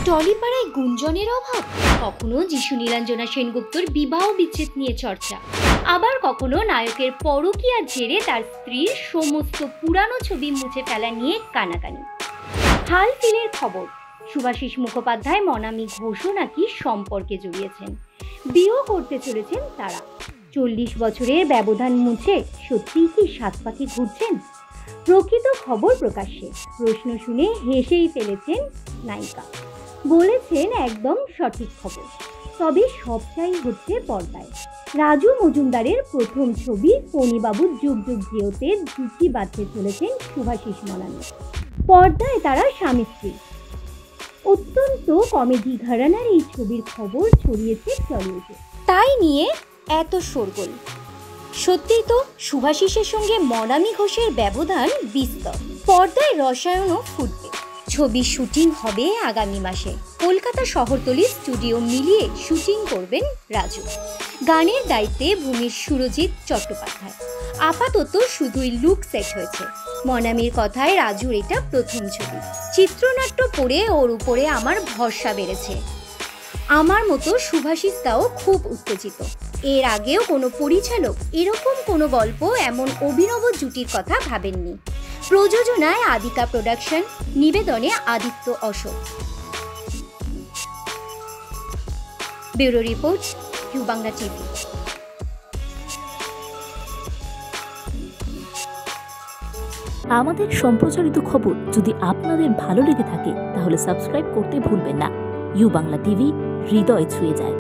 টলিপাড়ায় গুঞ্জনের অভাব, কখনো যিশু নীলাঞ্জনা সেনগুপ্তর বিবাহ বিচ্ছেদ নিয়ে চর্চা, আবার কখনো নায়কের পরকীয়ার জেরে তার স্ত্রীর সমস্ত পুরানো ছবি মুছে ফেলা নিয়ে কানাকানি। হাল ফিলের খবর, শুভাশিস মুখোপাধ্যায় মনামি ঘোষও নাকি সম্পর্কে জড়িয়েছেন, বিয়েও করতে চলেছেন তারা। 40 বছরের ব্যবধান মুছে সত্যিই কি সাত পাখি ঘুরছেন? প্রকৃত খবর প্রকাশ্যে, প্রশ্ন শুনে হেসেই ফেলেছেন নায়িকা, বলেছেন একদম সঠিক খবর। তবে সবটাই হচ্ছে পর্দায়। রাজু মজুমদারের প্রথম ছবি ফণীবাবুর যুগ যুগ জিওতে জুটি বাঁধতে চলেছেন শুভাশিস মনামি। পর্দায় তারা স্বামী স্ত্রী। অত্যন্ত কমেডি ঘরানার এই ছবির খবর ছড়িয়েছে টলিউডে, তাই নিয়ে এত শোরগোল। সত্যিই তো শুভাশিসের সঙ্গে মনামি ঘোষের ব্যবধান বিস্তর। পর্দায় রসায়নও ফুটবে। ছবির শুটিং হবে আগামী মাসে। কলকাতা শহরতলির স্টুডিও মিলিয়ে শুটিং করবেন রাজু। গানের দায়িত্বে ভূমির সুরজিৎ চট্টোপাধ্যায়। আপাতত শুধুই লুক সেট হয়েছে। মনামির কথায় রাজুর এটা প্রথম ছবি। চিত্রনাট্য পড়ে ওর উপরে আমার ভরসা বেড়েছে। আমার মতো শুভাশিসটাও খুব উত্তেজিত। এর আগেও কোনো পরিচালক এরকম কোনো গল্প এমন অভিনব জুটির কথা ভাবেননি। প্রযোজনায় আদিকা প্রোডাকশন, নিবেদনে Aditya Ashok. Bureau report, U Bangla TV. আমাদের সম্প্রচারিত খবর যদি আপনাদের ভালো লেগে থাকে তাহলে সাবস্ক্রাইব করতে ভুলবেন না। ইউ বাংলা টিভি, হৃদয় ছুঁয়ে যায়।